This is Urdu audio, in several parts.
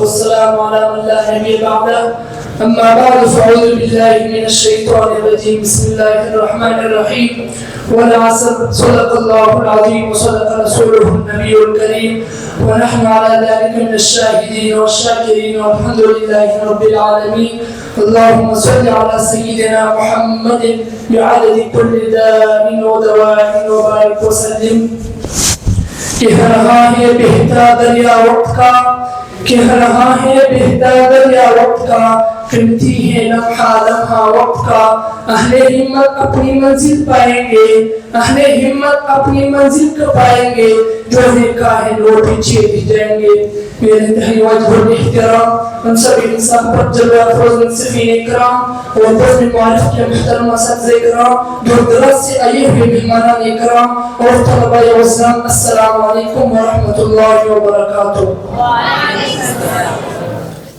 والسلام على من لا نبي بعده. أما بعد فأعوذ بالله من الشيطان الرجيم. بسم الله الرحمن الرحيم. والعصر صدق الله العظيم وصدق رسوله النبي الكريم ونحن على ذلك من الشاهدين والشاكرين والحمد لله رب العالمين. اللهم صل على سيدنا محمد بعدد كل داء ودواء وبارك وسلم. کہہ رہا ہے بہتا دریا وقت کا، کہہ رہا ہے بہتا دریا وقت کا، قیمتی ہے لمحہ لمحہ وقت کا. اہل ہمت اپنی منزل پائیں گے، اہل ہمت اپنی منزل کو پائیں گے، جو ہے کاہل وہ پیچھے بھی جائیں گے. میرے انتہائی واجب الاحترام ان سب انسان پر جلوہ افروز منصفین اکرام اور بزم معارف کے محترم اساتذہ کرام، دور دراز سے آئے ہوئے مہمانان اکرام اور طلباء عزام، السلام علیکم ورحمۃ اللہ وبرکاتہ.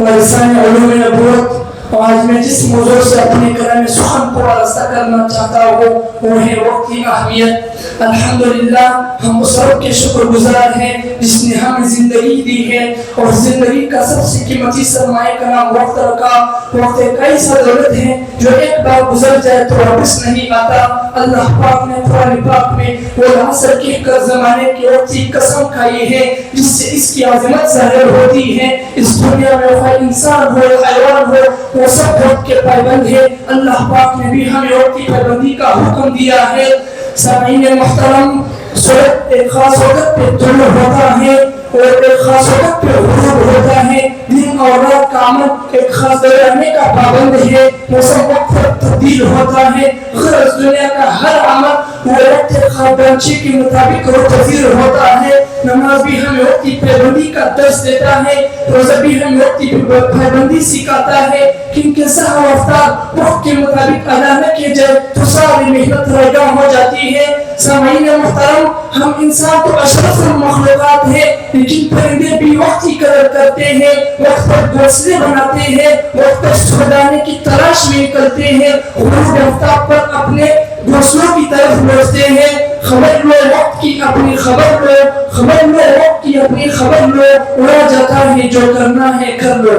وارثان علوم نبوت، آج میں جس موضوع سے اپنے کلام سخن کو آراستہ کرنا چاہتا ہوں وہ ہے وقت کی اہمیت. الحمدللہ ہم اس رب کے شکر گزار ہیں جس نے ہمیں زندگی دی ہے اور زندگی کا سب سے قیمتی سرمایہ کا نام وقت رکھا. وقت ایک ایسا دولت ہے جو ایک بار گزر جائے تو واپس نہیں آتا. اللہ پاک نے قرآن پاک میں وہ عصر کہہ کر زمانے کی وقت کی قسم کھائی ہے جس سے اس کی عظمت ظاہر ہوتی ہے. اس دنیا میں کوئی انسان ہو یا حیوان ہو وہ سب وقت کے پابند ہے. اللہ پاک نے بھی ہمیں وقت کی پابندی کا حکم دیا ہے. سامعین محترم، سورج ایک خاص وقت پہ طلوع ہوتا ہے اور ایک خاص وقت پہ غروب ہوتا ہے. دن اور رات کا عمل ایک خاص دورے کا پابند ہے. موسم وقت پر تبدیل ہوتا ہے. غرض دنیا کا ہر عمل وہ وقت خاص کے مطابق پذیر ہوتا ہے. نماز بھی ہمیں وقت کی پابندی کا درس دیتا ہے، روزہ بھی ہمیں وقت کی پابندی سکھاتا ہے. کیونکہ سہو افطار وقت کے مطابق ادا نہ کیے جائے تو ساری محنت رائگاں ہو جاتی ہے. سامعین محترم، ہم انسان تو اشرف المخلوقات ہیں لیکن پرندے بھی وقت کی قدر کرتے ہیں، وقت پر گھونسلے بناتے ہیں، وقت پر سودانے کی تلاش میں نکلتے ہیں، غروب آفتاب پر اپنے گھونسلوں کی طرف لوٹتے ہیں. خبر لو وقت کی اپنی خبر لو، خبر لو وقت کی اپنی خبر لو، اڑا جاتا ہے جو کرنا ہے کر لو.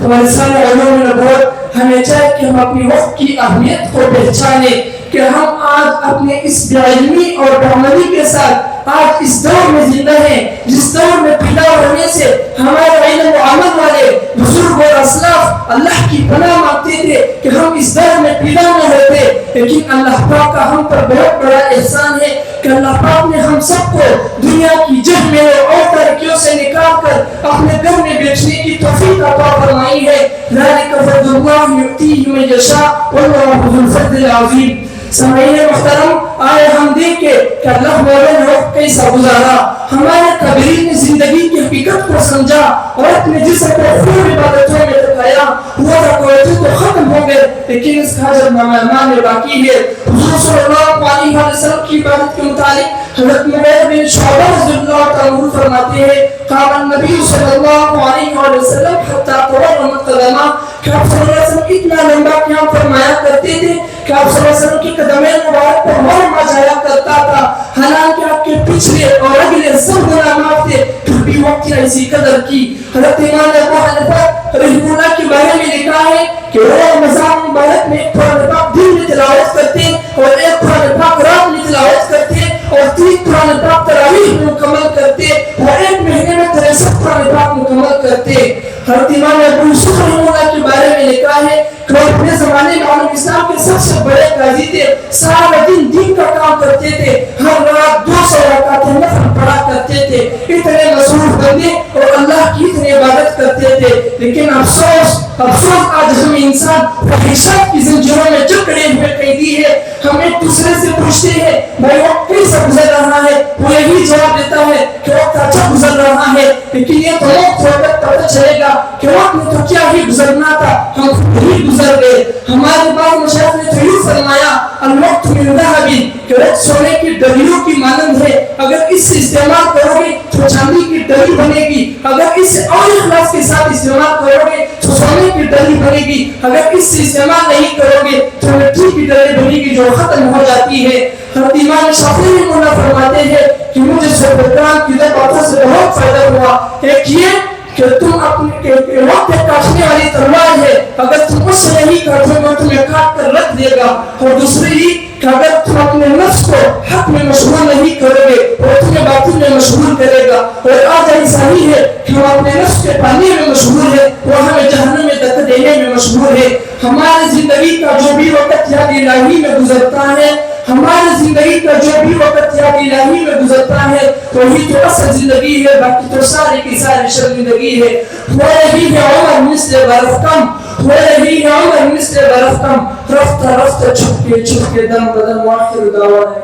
وارثان علوم نبوت، ہمیں چاہیے کہ ہم اپنی وقت کی اہمیت کو پہچانیں کہ ہم آج اپنے اس بے علمی اور بےعملی کے ساتھ آج اس دور میں زندہ ہیں جس دور میں پیدا ہونے سے ہمارے علم و عمل والے بزرگ اور اسلاف اللہ کی پناہ مانگتے تھے کہ ہم اس دور میں پیدا نہ ہوتے. لیکن اللہ پاک کا ہم پر بہت بڑا احسان ہے کہ اللہ پاک نے ہم سب کو دنیا کی جہل میں اور ترقیوں سے نکال کر اپنے گھر میں بیچنے کی توفیق عطا فرمائی ہے. ذالک فضل اللہ یؤتیہ من یشاء واللہ ذو الفضل العظیم. سامعین محترم، آئے ہم دیکھیں کہ اللہ مولا نے وقت کیسا گزارا. ہمارے کبیر نے زندگی کی حقیقت کو سمجھا اور اپنے جسم کو خوب عبادتوں میں لگایا. وہ رکوعتیں تو ختم ہو گئے لیکن اس کا اجر مانے باقی ہے. حضور صلی اللہ علیہ وسلم کی عبادت کے متعلق حضرت مغیرہ بن شعبہ رضی اللہ عنہ فرماتے ہیں قام النبی صلی اللہ علیہ وسلم حتی تورمت قدمہ، کہ آپ صلی اللہ علیہ وسلم اتنا لمبا قیام فرمایا کرتے تھے کہ آپ صلی اللہ علیہ وسلم کی قدمیں مبارک پر مرمہ جایا کرتا تھا. حالانکہ آپ کے پچھلے اور اگلے سب گناہ معاف تھے پھر بھی وقت کی ایسی قدر کی. حضرت امام ابو حنیفہ رحمہ اللہ کے بارے میں لکھا ہے کہ وہ رمضان مبارک میں قرآن پاک دن میں تلاوت کرتے اور ایک قرآن پاک رات میں تلاوت کرتے اور 3 قرآن پاک تراویح میں مکمل کرتے اور ایک مہینے میں 63 قرآن پاک مکمل کرتے. حضرت امام ابو یوسف رحمہ اللہ کے بارے میں لکھا ہے کہ وہ اپنے زمانے میں عالم اسلام کے سب سے بڑے قاضی تھے. سارا دن کا کام کرتے تھے، ہر رات 200 رکعتیں نفل پڑھا کرتے تھے. اتنے مصروف بندے اور اللہ کی اتنی عبادت کرتے تھے. لیکن افسوس آج ہم انسان فحشات کی زنجیروں میں جکڑے ہوئے قیدی ہے. ہم ایک دوسرے سے پوچھتے ہیں بھائی وقت کیسا گزر رہا ہے، وہ یہی جواب دیتا ہے کہ وقت اچھا گزر رہا ہے. لیکن یہ تو وقت وقت پتہ چلے گا کہ وقت میں تو کیا ہی گزرنا تھا، ہم خود ہی گزر گئے. ہمارے بعض مشائخ نے تو یوں فرمایا الوقت من ذهب، کہ وقت سونے کی ڈلیوں کی مانند ہے. اگر اس سے استعمال کرو گے تو چاندی کی ڈلی بنے گی، اگر اس سے اور اخلاص کے ساتھ استعمال کرو گے تو سونے کی ڈلی بنے گی، اگر اس سے استعمال نہیں کرو گے تو مٹی کی ڈلی بنے گی جو ختم ہو جاتی ہے. حضرت امام شافعی رحمہ اللہ فرماتے ہیں کہ مجھے صحبتان کی باتوں سے بہت فائدہ ہوا. ایک یہ کہ تم اپنے وقت کاٹنے والی تلوار ہے، اگر تم اس سے نہیں کاٹو گے تمہیں کاٹ کر رکھ دے گا. اور دوسری کہ اگر تم اپنے نفس کو حق میں مشغول نہیں کرو گے وہ تمہیں باطل میں مشغول کرے گا. اور آج ایسا ہی ہے کہ ہم اپنے نفس کے پالنے میں مشغول ہے، وہ ہمیں جہنم میں دھکا دینے میں مشغول ہے. ہماری زندگی کا جو بھی وقت یاد الہی میں گزرتا ہے، ہماری زندگی کا جو بھی وقت یاد الہی میں گزرتا ہے وہی تو اصل زندگی ہے، باقی تو ساری کی ساری شرمندگی ہے. ہو رہی ہے عمر مثل برف کم، ہو رہی ہے عمر مثل برف کم، رفتہ رفتہ چھپ کے دم بدم، آخر دعوانا.